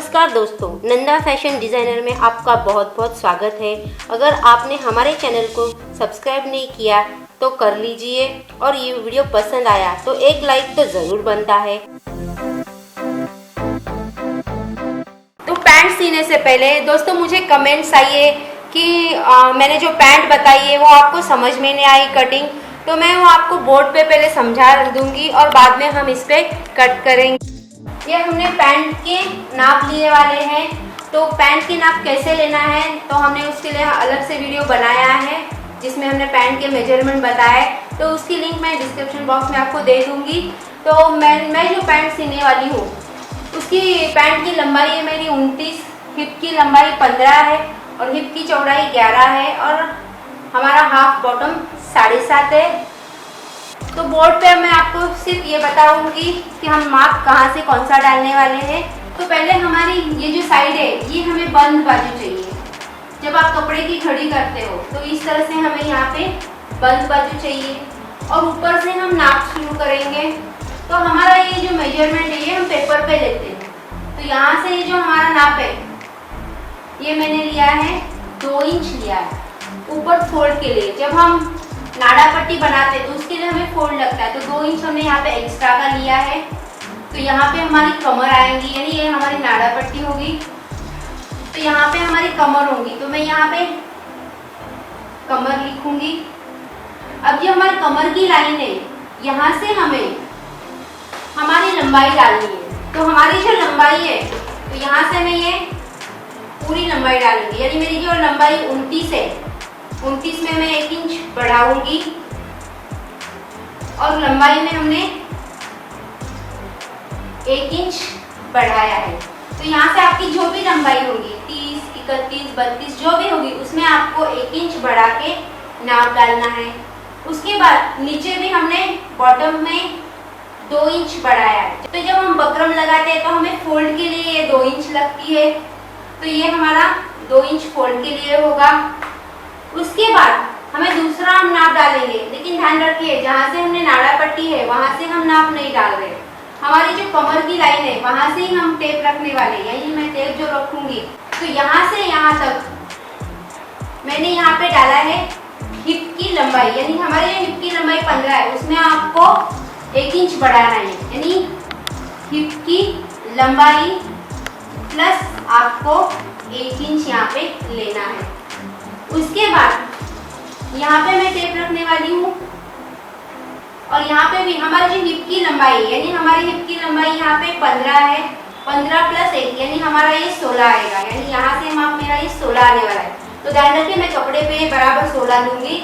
नमस्कार दोस्तों, Nanda fashion designer में आपका बहुत बहुत स्वागत है। अगर आपने हमारे चैनल को सब्सक्राइब नहीं किया तो कर लीजिए और ये वीडियो पसंद आया तो एक लाइक तो ज़रूर बनता है। तो पैंट सीने से पहले दोस्तों मुझे कमेंट्स आइए कि मैंने जो पैंट बताई है वो आपको समझ में नहीं आई कटिंग, तो मैं वो आपको बोर्ड पे पहले समझा दूंगी और बाद में हम इस पर कट करेंगे। ये हमने पैंट के नाप लिए वाले हैं, तो पैंट की नाप कैसे लेना है तो हमने उसके लिए अलग से वीडियो बनाया है जिसमें हमने पैंट के मेजरमेंट बताए, तो उसकी लिंक मैं डिस्क्रिप्शन बॉक्स में आपको दे दूंगी। तो मैं जो पैंट सीने वाली हूँ उसकी पैंट की लंबाई है मेरी 29, हिप की लंबाई 15 है और हिप की चौड़ाई 11 है और हमारा हाफ बॉटम 7.5 है। तो बोर्ड पे मैं आपको सिर्फ ये बताऊंगी कि हम माप कहाँ से कौन सा डालने वाले हैं। तो पहले हमारी ये जो साइड है ये हमें बंद बाजू चाहिए। जब आप कपड़े की खड़ी करते हो तो इस तरह से हमें यहाँ पे बंद बाजू चाहिए और ऊपर से हम नाप शुरू करेंगे। तो हमारा ये जो मेजरमेंट है ये हम पेपर पे लेते हैं। तो यहाँ से ये जो हमारा नाप है ये मैंने लिया है 2 इंच लिया है ऊपर फोल्ड के लिए। जब हम नाड़ा पट्टी बनाते हैं तो उसके लिए हमें फोल्ड लगता है, तो 2 इंच हमने यहाँ पे एक्स्ट्रा का लिया है। तो यहाँ पे हमारी कमर आएंगी, यानी ये हमारी नाड़ा पट्टी होगी, तो यहाँ पे हमारी कमर होगी। तो मैं यहाँ पे कमर लिखूंगी। अब जो हमारी कमर की लाइन है यहाँ से हमें हमारी लंबाई डालनी है। तो हमारी जो लंबाई है तो यहाँ से मैं ये पूरी लंबाई डालूंगी, यानी मेरी जो लंबाई 29 है 29 में मैं 1 इंच बढ़ाऊंगी और लंबाई में हमने 1 इंच बढ़ाया है। तो यहाँ से आपकी जो भी लंबाई होगी 30, 31, 32 जो भी होगी उसमें आपको 1 इंच बढ़ा के नाप डालना है। उसके बाद नीचे भी हमने बॉटम में 2 इंच बढ़ाया है। तो जब हम बकरम लगाते हैं तो हमें फोल्ड के लिए ये 2 इंच लगती है, तो ये हमारा 2 इंच फोल्ड के लिए होगा। उसके बाद हमें दूसरा हम नाप डालेंगे, लेकिन ध्यान रखिए जहाँ से हमने नाड़ा पट्टी है वहाँ से हम नाप नहीं डाल रहे। हमारी जो कमर की लाइन है वहाँ से ही हम टेप रखने वाले, यानी मैं टेप जो रखूंगी तो यहाँ से यहाँ तक मैंने यहाँ पे डाला है हिप की लंबाई, यानी हमारी हिप की लंबाई 15 है उसमें आपको 1 इंच बढ़ाना है, यानी हिप की लंबाई प्लस आपको 1 इंच यहाँ पे लेना है। उसके बाद यहाँ पे मैं टेप रखने वाली हूँ और यहाँ पे भी हमारी जो हिप की लंबाई यानी हमारी हिप की लंबाई यहाँ पे 15 है, 15 प्लस 1 यानी हमारा ये 16 आएगा, यानी यहाँ से माप मेरा ये 16 आने वाला है। तो ध्यान रखिए मैं कपड़े पे बराबर 16 लूँगी,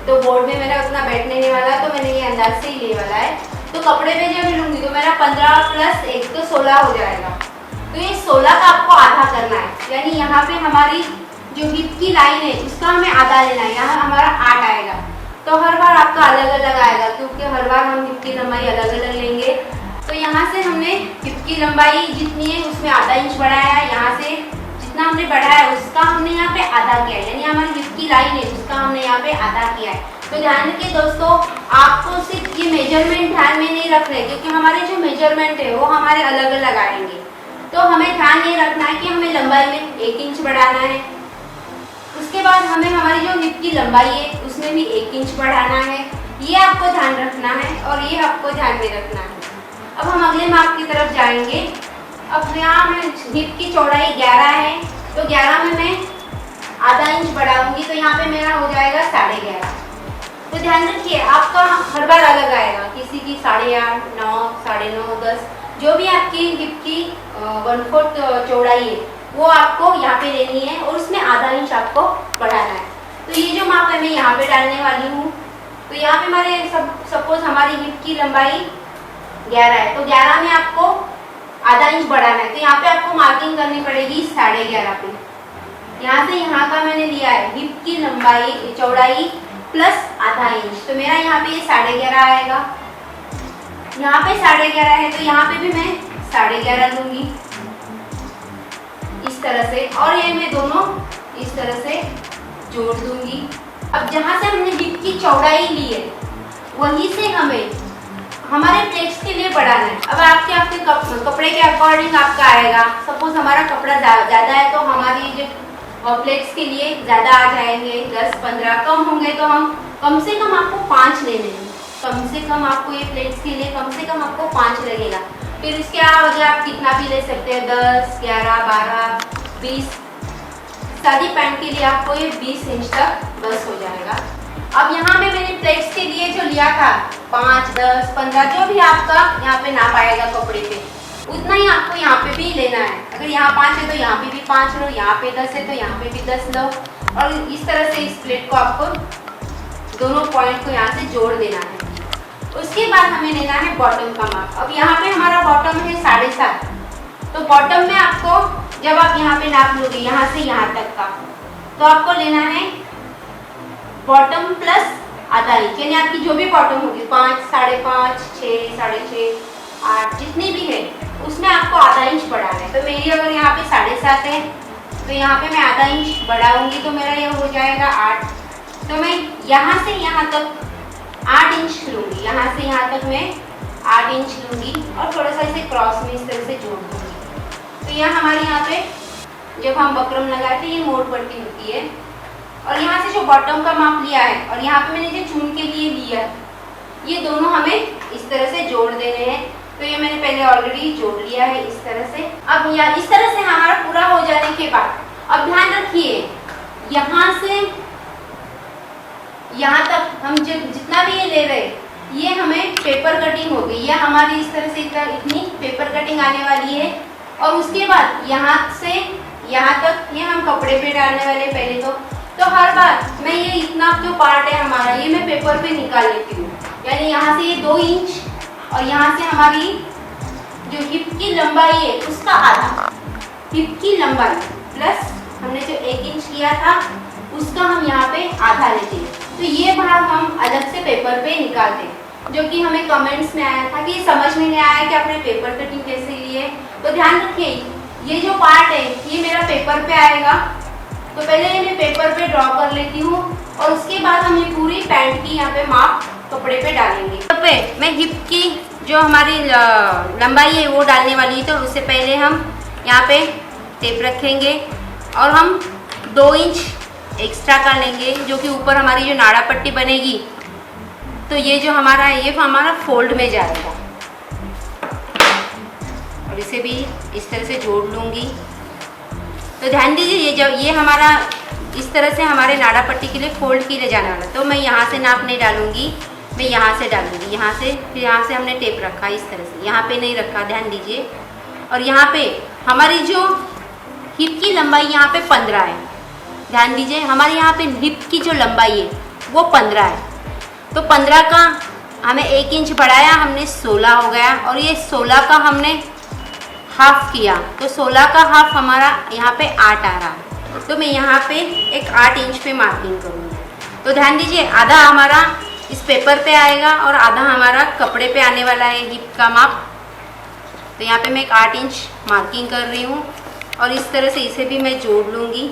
तो बोर्ड में मेरा उतना बैठने नहीं वाला, तो मैंने ये अंदाज से ही ले वाला है। तो कपड़े पे जब लूँगी तो मेरा 15 प्लस 1 तो 16 हो जाएगा। तो ये 16 का आपको आधा करना है, यानी यहाँ पे हमारी जो हिप की लाइन है उसका हमें आधा लेना है, यहाँ हमारा 8 आएगा। तो हर बार आपका अलग अलग आएगा क्योंकि हर बार हम हिप की लंबाई अलग अलग लेंगे। तो यहाँ से हमने हिप की लंबाई जितनी है उसमें आधा इंच बढ़ाया है, यहाँ से जितना हमने बढ़ाया उसका हमने यहाँ पे आधा किया है, यानी हमारी हिप की लाइन है उसका हमने यहाँ पे आधा किया है। तो ध्यान रखिए दोस्तों, आपको सिर्फ ये मेजरमेंट ध्यान में नहीं रखना है क्योंकि हमारे जो मेजरमेंट है वो हमारे अलग अलग आएंगे। तो हमें ध्यान ये रखना है कि हमें लंबाई में 1 इंच बढ़ाना है। उसके बाद हमें हमारी जो हिप की लंबाई है उसमें भी 1 इंच बढ़ाना है, ये आपको ध्यान रखना है और ये आपको ध्यान में रखना है। अब हम अगले माप की तरफ जाएंगे। अब यहाँ मैं हिप की चौड़ाई 11 है, तो 11 में मैं आधा इंच बढ़ाऊंगी, तो यहाँ पे मेरा हो जाएगा 11.5। तो ध्यान रखिए आपका हर बार अलग आएगा, किसी की 8.5, 9, 9.5, 10, जो भी आपकी हिप की 1/4 चौड़ाई है वो आपको यहाँ पे लेनी है और उसमें आधा इंच आपको बढ़ाना है। तो ये जो माप है मैं यहाँ पे डालने वाली हूँ। तो यहाँ पे हमारे सपोज हमारी हिप की लंबाई 11 है, तो 11 में आपको आधा इंच बढ़ाना है, तो यहाँ पे आपको मार्किंग करनी पड़ेगी 11.5 पे। यहाँ से यहाँ का मैंने लिया है हिप की लंबाई चौड़ाई प्लस आधा इंच, तो मेरा यहाँ पे ये 11.5 आएगा। यहाँ पे 11.5 है तो यहाँ पे भी मैं 11.5 लूंगी इस तरह से, और ये मैं दोनों इस तरह से जोड़ दूंगी। अब जहाँ से हमने हिप की चौड़ाई ली है वहीं से हमें हमारे प्लेट्स के लिए बढ़ाना है। अब आपके कपड़े के अकॉर्डिंग आपका आएगा। सपोज हमारा कपड़ा ज़्यादा है तो हमारी जो प्लेट्स के लिए ज़्यादा आ जाएंगे 10-15। कम होंगे तो हम कम से कम आपको 5 लेने हैं। कम से कम आपको ये प्लेट्स के लिए कम से कम आपको 5 लगेगा। फिर इसके आगे आप कितना भी ले सकते हैं, 10, 11, 12, 20। शादी पैंट के लिए आपको ये 20 इंच तक बस हो जाएगा। अब यहाँ पे मैंने प्लेट्स के लिए जो लिया था 5, 10, 15 जो भी आपका यहाँ पे नाप आएगा कपड़े पे, उतना ही आपको यहाँ पे भी लेना है। अगर यहाँ 5 है तो यहाँ पे भी 5 लो, यहाँ पे 10 है तो यहाँ पे भी 10 लो। और इस तरह से इस प्लेट को आपको दोनों पॉइंट को यहाँ से जोड़ देना है। उसके बाद हमें लेना है बॉटम का माप। अब यहाँ पे हमारा बॉटम है 7.5। तो बॉटम में आपको जब आप यहाँ पे नाप लोगे यहाँ से यहाँ तक का, तो आपको लेना है बॉटम प्लस आधा इंच, यानी आपकी जो भी बॉटम होगी 5, 5.5, 6, 6.5, 8 जितनी भी है उसमें आपको आधा इंच बढ़ाना है। तो मेरी अगर यहाँ पे 7.5 है तो यहाँ पे मैं आधा इंच बढ़ाऊंगी तो मेरा ये हो जाएगा 8। तो मैं यहाँ से यहाँ तक 8 इंच लूँगी, यहाँ से यहाँ तक मैं 8 इंच लूँगी और थोड़ा सा इसे क्रॉस में इस तरह से जोड़ दूँगी। तो यह हमारे यहाँ पे जब हम बकरम लगाते हैं ये मोड़ पट्टी होती है। और यहाँ से जो बॉटम का माप लिया है और यहाँ पे मैंने जो चून के लिए लिया है, ये दोनों हमें इस तरह से जोड़ देने हैं। तो ये मैंने पहले ऑलरेडी जोड़ लिया है इस तरह से। अब इस तरह से हमारा पूरा हो जाने के बाद अब ध्यान रखिए यहाँ से यहाँ तक हम जितना भी ये ले रहे हैं ये हमें पेपर कटिंग होगी। ये हमारी इस तरह से इतनी पेपर कटिंग आने वाली है। और उसके बाद यहाँ से यहाँ तक ये हम कपड़े पे डालने वाले पहले तो हर बार मैं ये इतना जो पार्ट है हमारा ये मैं पेपर पे निकाल लेती हूँ। यानी यहाँ से ये 2 इंच और यहाँ से हमारी जो हिप की लंबाई है उसका आधा, हिप की लंबाई प्लस हमने जो 1 इंच किया था उसका हम यहाँ पे आधा लेते हैं। तो ये भाग हम अलग से पेपर पे निकालते हैं, जो कि हमें कमेंट्स में आया था कि ये समझ में नहीं आया कि आपने पेपर कटिंग कैसे ली है। तो ध्यान रखिए ये जो पार्ट है ये मेरा पेपर पे आएगा। तो पहले ये मैं पेपर पे ड्रॉ कर लेती हूँ और उसके बाद हम ये पूरी पैंट की यहाँ पे माप कपड़े पे डालेंगे। यहाँ पे मैं हिप की जो हमारी लंबाई है वो डालने वाली है। तो उससे पहले हम यहाँ पे टेप रखेंगे और हम 2 इंच एक्स्ट्रा का लेंगे, जो कि ऊपर हमारी जो नाड़ा पट्टी बनेगी तो ये जो हमारा है ये हमारा फोल्ड में जाएगा। और इसे भी इस तरह से जोड़ लूँगी। तो ध्यान दीजिए ये हमारा इस तरह से हमारे नाड़ा पट्टी के लिए फोल्ड किए जाने वाला। तो मैं यहाँ से नाप नहीं डालूंगी, मैं यहाँ से डालूंगी। यहाँ से फिर यहाँ से हमने टेप रखा इस तरह से, यहाँ पे नहीं रखा, ध्यान दीजिए। और यहाँ पे हमारी जो हिप की लंबाई यहाँ पे 15 है। ध्यान दीजिए हमारे यहाँ पे हिप की जो लंबाई है वो 15 है। तो 15 का हमें 1 इंच बढ़ाया, हमने 16 हो गया। और ये 16 का हमने हाफ किया तो 16 का हाफ हमारा यहाँ पे 8 आ रहा है। तो मैं यहाँ पे एक 8 इंच पे मार्किंग करूँगी। तो ध्यान दीजिए आधा हमारा इस पेपर पे आएगा और आधा हमारा कपड़े पे आने वाला है हिप का माप। तो यहाँ पे मैं एक 8 इंच मार्किंग कर रही हूँ और इस तरह से इसे भी मैं जोड़ लूँगी।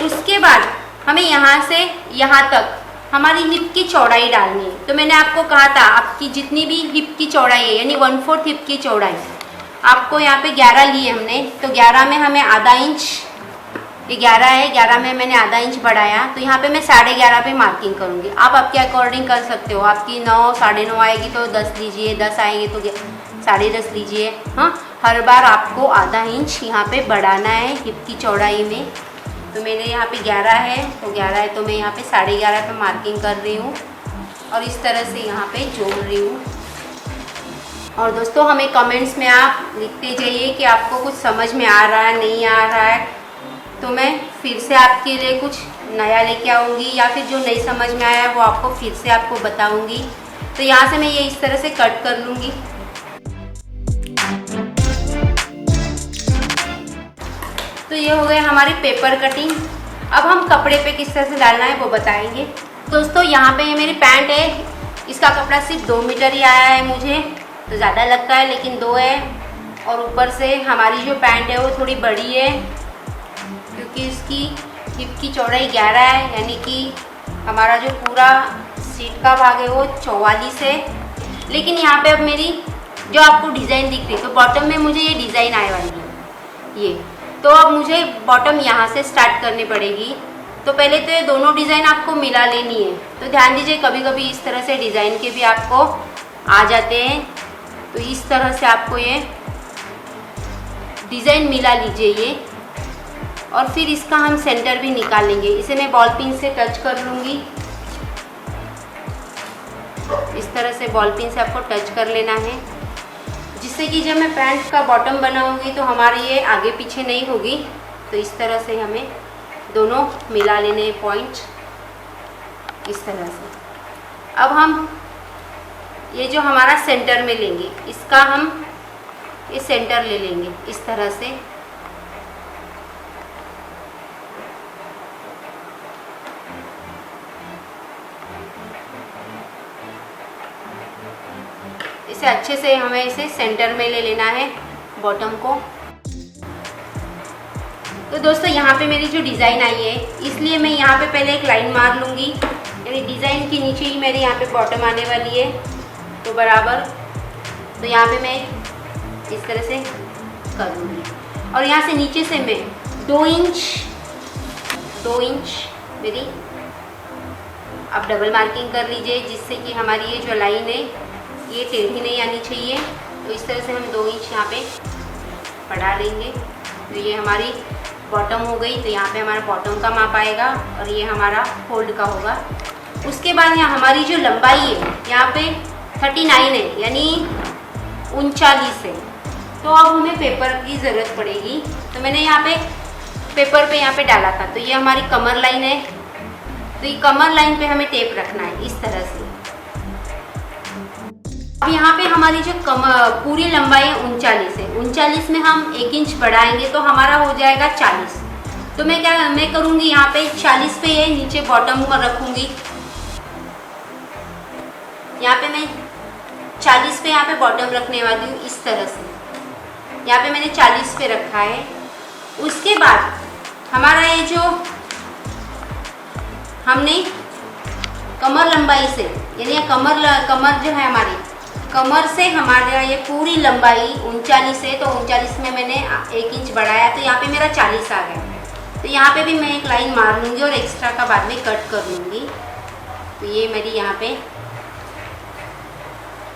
उसके बाद हमें यहाँ से यहाँ तक हमारी हिप की चौड़ाई डालनी है। तो मैंने आपको कहा था आपकी जितनी भी हिप की चौड़ाई है यानी 1/4 हिप की चौड़ाई आपको यहाँ पे 11 लिए हमने। तो 11 में हमें आधा इंच, ये 11 है, 11 में मैंने आधा इंच बढ़ाया। तो यहाँ पे मैं 11.5 पे मार्किंग करूँगी। आप आपके अकॉर्डिंग कर सकते हो, आपकी 9, 9.5 आएगी तो 10 लीजिए, 10 आएगी तो 10.5 लीजिए। हाँ, हर बार आपको आधा इंच यहाँ पे बढ़ाना है हिप की चौड़ाई में। तो मैंने यहाँ पे 11 है तो 11 है तो मैं यहाँ पे 11.5 पे मार्किंग कर रही हूँ और इस तरह से यहाँ पे जोड़ रही हूँ। और दोस्तों हमें कमेंट्स में आप लिखते जाइए कि आपको कुछ समझ में आ रहा है नहीं आ रहा है, तो मैं फिर से आपके लिए कुछ नया लेके आऊँगी या फिर जो नहीं समझ में आया वो आपको फिर से आपको बताऊँगी। तो यहाँ से मैं ये इस तरह से कट कर लूँगी। तो ये हो गए हमारी पेपर कटिंग। अब हम कपड़े पे किस तरह से डालना है वो बताएंगे। दोस्तों यहाँ पे ये मेरी पैंट है, इसका कपड़ा सिर्फ 2 मीटर ही आया है मुझे, तो ज़्यादा लगता है लेकिन 2 है। और ऊपर से हमारी जो पैंट है वो थोड़ी बड़ी है क्योंकि इसकी हिप की चौड़ाई 11 है, यानी कि हमारा जो पूरा सीट का भाग है वो 44 है। लेकिन यहाँ पे अब मेरी जो आपको डिज़ाइन दिख रही है, तो बॉटम में मुझे ये डिज़ाइन आने वाली है ये, तो अब मुझे बॉटम यहाँ से स्टार्ट करनी पड़ेगी। तो पहले तो ये दोनों डिज़ाइन आपको मिला लेनी है। तो ध्यान दीजिए, कभी कभी इस तरह से डिज़ाइन के भी आपको आ जाते हैं, तो इस तरह से आपको ये डिज़ाइन मिला लीजिए ये, और फिर इसका हम सेंटर भी निकाल लेंगे। इसे मैं बॉल पिन से टच कर लूँगी। इस तरह से बॉल पिन से आपको टच कर लेना है, जिससे कि जब मैं पैंट का बॉटम बनाऊंगी तो हमारी ये आगे पीछे नहीं होगी। तो इस तरह से हमें दोनों मिला लेने पॉइंट, इस तरह से। अब हम ये जो हमारा सेंटर में लेंगे, इसका हम ये सेंटर ले लेंगे इस तरह से। इसे अच्छे से हमें इसे सेंटर में ले लेना है बॉटम को। तो दोस्तों यहाँ पे मेरी जो डिज़ाइन आई है, इसलिए मैं यहाँ पे पहले एक लाइन मार लूँगी, यानी डिज़ाइन के नीचे ही मेरे यहाँ पे बॉटम आने वाली है, तो बराबर। तो यहाँ पे मैं इस तरह से कर लूँगी, और यहाँ से नीचे से मैं 2 इंच मेरी आप डबल मार्किंग कर लीजिए, जिससे कि हमारी ये जो लाइन है ये टेढ़ी नहीं आनी चाहिए। तो इस तरह से हम 2 इंच यहाँ पे बढ़ा लेंगे। तो ये हमारी बॉटम हो गई। तो यहाँ पे हमारा बॉटम का माप आएगा और ये हमारा फोल्ड का होगा। उसके बाद यहाँ हमारी जो लंबाई है यहाँ पे 39 है, यानी 39 है। तो अब हमें पेपर की ज़रूरत पड़ेगी। तो मैंने यहाँ पे पेपर पे यहाँ पे डाला था, तो ये हमारी कमर लाइन है। तो ये कमर लाइन पे हमें टेप रखना है इस तरह से। अब यहाँ पे हमारी जो पूरी लंबाई है 39 है, 39 में हम 1 इंच बढ़ाएंगे तो हमारा हो जाएगा 40। तो मैं करूँगी यहाँ पे 40 पे ये नीचे बॉटम पर रखूँगी। यहाँ पे मैं 40 पे यहाँ पे बॉटम रखने वाली हूँ इस तरह से। यहाँ पे मैंने 40 पे रखा है। उसके बाद हमारा ये जो हमने कमर लंबाई से, यानी कमर जो है हमारी कमर से हमारा ये पूरी लंबाई 39 है, तो 39 में मैंने 1 इंच बढ़ाया, तो यहाँ पे मेरा 40 आ गया। तो यहाँ पे भी मैं एक लाइन मार लूँगी और एक्स्ट्रा का बाद में कट कर लूँगी। तो ये मेरी यहाँ पे,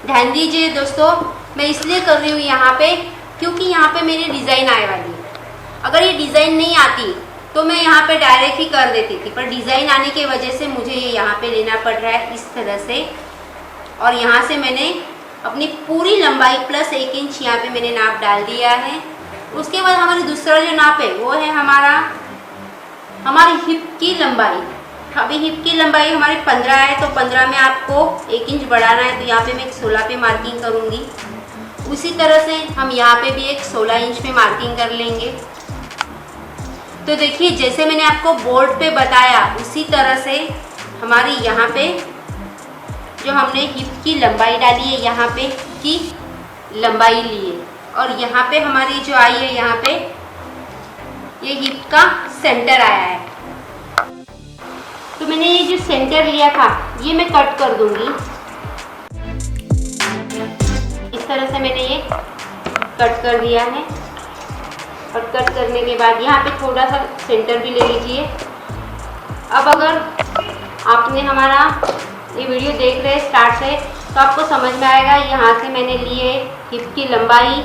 ध्यान दीजिए दोस्तों, मैं इसलिए कर रही हूँ यहाँ पे क्योंकि यहाँ पे मेरी डिज़ाइन आने वाली है। अगर ये डिज़ाइन नहीं आती तो मैं यहाँ पे डायरेक्ट ही कर देती थी, पर डिज़ाइन आने की वजह से मुझे ये यहाँ पे लेना पड़ रहा है इस तरह से। और यहाँ से मैंने अपनी पूरी लंबाई प्लस 1 इंच यहाँ पे मैंने नाप डाल दिया है। उसके बाद हमारी दूसरा जो नाप है वो है हमारी हिप की लंबाई। अभी हिप की लंबाई हमारी 15 है, तो 15 में आपको 1 इंच बढ़ाना है। तो यहाँ पे मैं 16 पे मार्किंग करूँगी। उसी तरह से हम यहाँ पे भी एक 16 इंच पे मार्किंग कर लेंगे। तो देखिए, जैसे मैंने आपको बोर्ड पे बताया उसी तरह से हमारी यहाँ पे जो हमने हिप की लंबाई डाली है, यहाँ पे की लंबाई ली है, और यहाँ पे हमारी जो आई है यहाँ पे ये हिप का सेंटर आया है। तो मैंने ये जो सेंटर लिया था ये मैं कट कर दूंगी। इस तरह से मैंने ये कट कर दिया है, और कट करने के बाद यहाँ पे थोड़ा सा सेंटर भी ले लीजिए। अब अगर आपने हमारा ये वीडियो देख रहे हैं स्टार्ट से, तो आपको समझ में आएगा यहाँ से मैंने लिए हिप की लंबाई,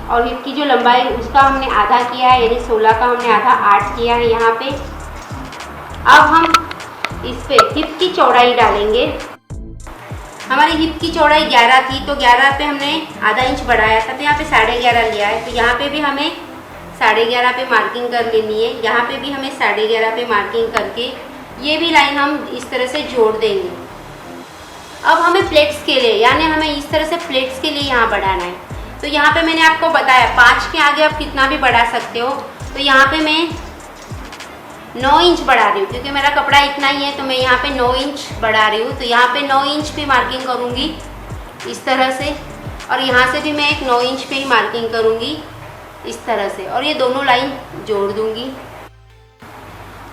और हिप की जो लंबाई उसका हमने आधा किया है, यानी 16 का हमने आधा 8 किया है यहाँ पे। अब हम इस पे हिप की चौड़ाई डालेंगे। हमारी हिप की चौड़ाई 11 थी, तो 11 पे हमने आधा इंच बढ़ाया था, तो यहाँ पे 11.5 लिया है। तो यहाँ पे भी हमें 11.5 पे मार्किंग कर लेनी है। यहाँ पे भी हमें 11.5 पे मार्किंग करके ये भी लाइन हम इस तरह से जोड़ देंगे। अब हमें प्लेट्स के लिए, यानी हमें इस तरह से प्लेट्स के लिए यहाँ बढ़ाना है। तो यहाँ पे मैंने आपको बताया 5 के आगे आप कितना भी बढ़ा सकते हो। तो यहाँ पे मैं 9 इंच बढ़ा रही हूँ, क्योंकि मेरा कपड़ा इतना ही है, तो मैं यहाँ पे 9 इंच बढ़ा रही हूँ। तो यहाँ पे 9 इंच पे मार्किंग करूँगी इस तरह से, और यहाँ से भी मैं एक 9 इंच पे ही मार्किंग करूँगी इस तरह से, और ये दोनों लाइन जोड़ दूँगी।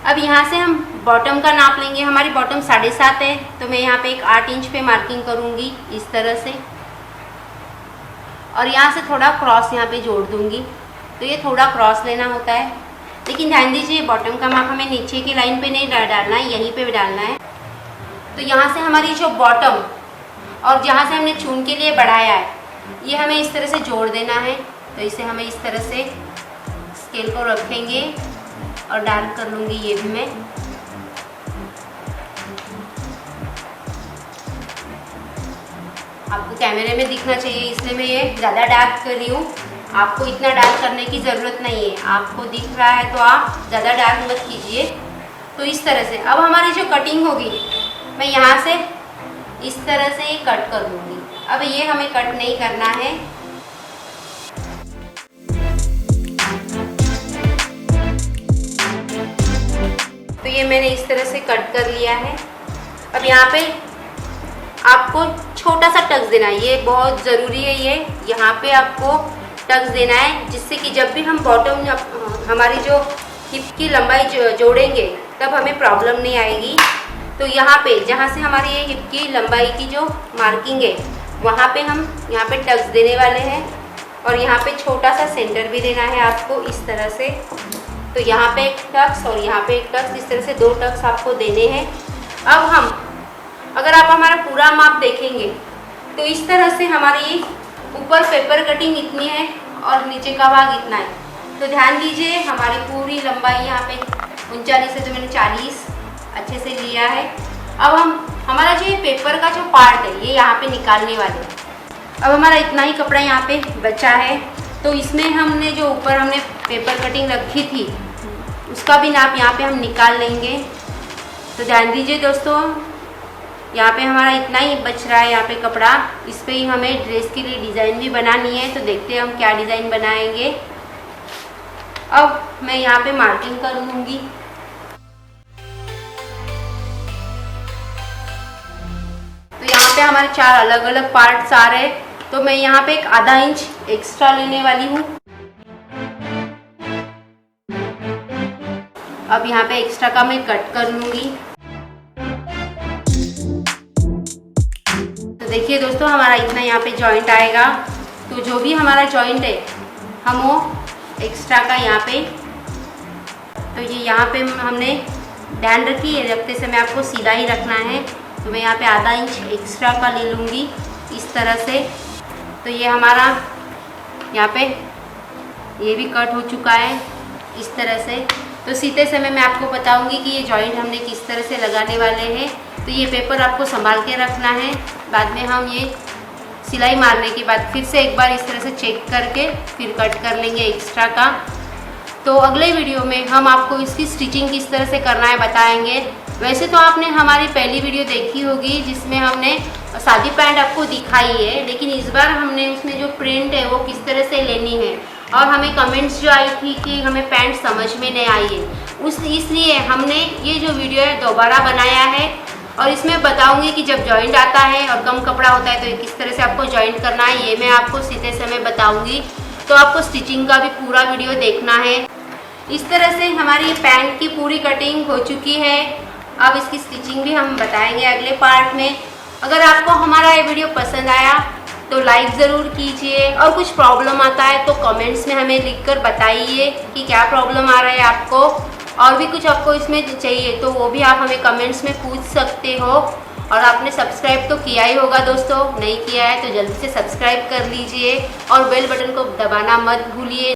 अब यहाँ से हम बॉटम का नाप लेंगे। हमारी बॉटम 7.5 है, तो मैं यहाँ पे एक 8 इंच पे मार्किंग करूँगी इस तरह से, और यहाँ से थोड़ा क्रॉस यहाँ पे जोड़ दूँगी। तो ये थोड़ा क्रॉस लेना होता है, लेकिन ध्यान दीजिए बॉटम का माप हमें नीचे की लाइन पे नहीं डालना है, यहीं पे डालना है। तो यहाँ से हमारी जो बॉटम और जहाँ से हमने चून के लिए बढ़ाया है, ये हमें इस तरह से जोड़ देना है। तो इसे हमें इस तरह से स्केल को रखेंगे और डार्क कर लूँगी ये भी मैं। आपको कैमरे में दिखना चाहिए इसलिए मैं ये ज़्यादा डार्क कर रही हूँ। आपको इतना डार्क करने की ज़रूरत नहीं है, आपको दिख रहा है तो आप ज़्यादा डार्क मत कीजिए। तो इस तरह से अब हमारी जो कटिंग होगी, मैं यहाँ से इस तरह से कट कर लूँगी। अब ये हमें कट नहीं करना है। तो ये मैंने इस तरह से कट कर लिया है। अब यहाँ पे आपको छोटा सा टक्स देना है, ये बहुत ज़रूरी है। ये यहाँ पे आपको टक्स देना है, जिससे कि जब भी हम बॉटम हमारी जो हिप की लंबाई जोड़ेंगे तब हमें प्रॉब्लम नहीं आएगी। तो यहाँ पे जहाँ से हमारी ये हिप की लंबाई की जो मार्किंग है, वहाँ पे हम यहाँ पे टक्स देने वाले हैं, और यहाँ पे छोटा सा सेंटर भी देना है आपको इस तरह से। तो यहाँ पे एक टक्स और यहाँ पे एक टक्स, इस तरह से 2 टक्स आपको देने हैं। अब हम अगर आप हमारा पूरा माप देखेंगे तो इस तरह से हमारी ऊपर पेपर कटिंग इतनी है और नीचे का भाग इतना है। तो ध्यान दीजिए हमारी पूरी लंबाई यहाँ पे 39 है, तो मैंने 40 अच्छे से लिया है। अब हमारा जो ये पेपर का जो पार्ट है ये यहाँ पे निकालने वाले हैं। अब हमारा इतना ही कपड़ा यहाँ पे बचा है, तो इसमें हमने जो ऊपर हमने पेपर कटिंग रखी थी उसका भी नाप यहाँ पे हम निकाल लेंगे। तो ध्यान दीजिए दोस्तों, यहाँ पे हमारा इतना ही बच रहा है यहाँ पे कपड़ा। इस पे ही हमें ड्रेस के लिए डिज़ाइन भी बनानी है, तो देखते हैं हम क्या डिज़ाइन बनाएंगे। अब मैं यहाँ पे मार्किंग कर लूँगी। तो यहाँ पे हमारे 4 अलग अलग पार्ट्स आ रहे हैं, तो मैं यहाँ पे एक आधा इंच एक्स्ट्रा लेने वाली हूँ। अब यहाँ पे एक्स्ट्रा का मैं कट कर लूँगी। तो देखिए दोस्तों, हमारा इतना यहाँ पे जॉइंट आएगा। तो जो भी हमारा जॉइंट है हम वो एक्स्ट्रा का यहाँ पे, तो ये यहाँ पे हमने ध्यान रखिए, रखते समय आपको सीधा ही रखना है। तो मैं यहाँ पे आधा इंच एक्स्ट्रा का ले लूँगी इस तरह से। तो ये हमारा यहाँ पे ये भी कट हो चुका है इस तरह से। तो सीते समय मैं आपको बताऊंगी कि ये जॉइंट हमने किस तरह से लगाने वाले हैं। तो ये पेपर आपको संभाल के रखना है, बाद में हम ये सिलाई मारने के बाद फिर से एक बार इस तरह से चेक करके फिर कट कर लेंगे एक्स्ट्रा का। तो अगले वीडियो में हम आपको इसकी स्टिचिंग किस तरह से करना है बताएंगे। वैसे तो आपने हमारी पहली वीडियो देखी होगी जिसमें हमने सादी पैंट आपको दिखाई है, लेकिन इस बार हमने उसमें जो प्रिंट है वो किस तरह से लेनी है, और हमें कमेंट्स जो आई थी कि हमें पैंट समझ में नहीं आई है, इसलिए हमने ये जो वीडियो है दोबारा बनाया है। और इसमें बताऊंगी कि जब जॉइंट आता है और कम कपड़ा होता है तो किस तरह से आपको जॉइंट करना है, ये मैं आपको सीते समय बताऊंगी। तो आपको स्टिचिंग का भी पूरा वीडियो देखना है। इस तरह से हमारी पैंट की पूरी कटिंग हो चुकी है। अब इसकी स्टिचिंग भी हम बताएंगे अगले पार्ट में। अगर आपको हमारा ये वीडियो पसंद आया तो लाइक ज़रूर कीजिए, और कुछ प्रॉब्लम आता है तो कमेंट्स में हमें लिखकर बताइए कि क्या प्रॉब्लम आ रहा है आपको, और भी कुछ आपको इसमें चाहिए तो वो भी आप हमें कमेंट्स में पूछ सकते हो। और आपने सब्सक्राइब तो किया ही होगा दोस्तों, नहीं किया है तो जल्दी से सब्सक्राइब कर लीजिए और बेल बटन को दबाना मत भूलिए।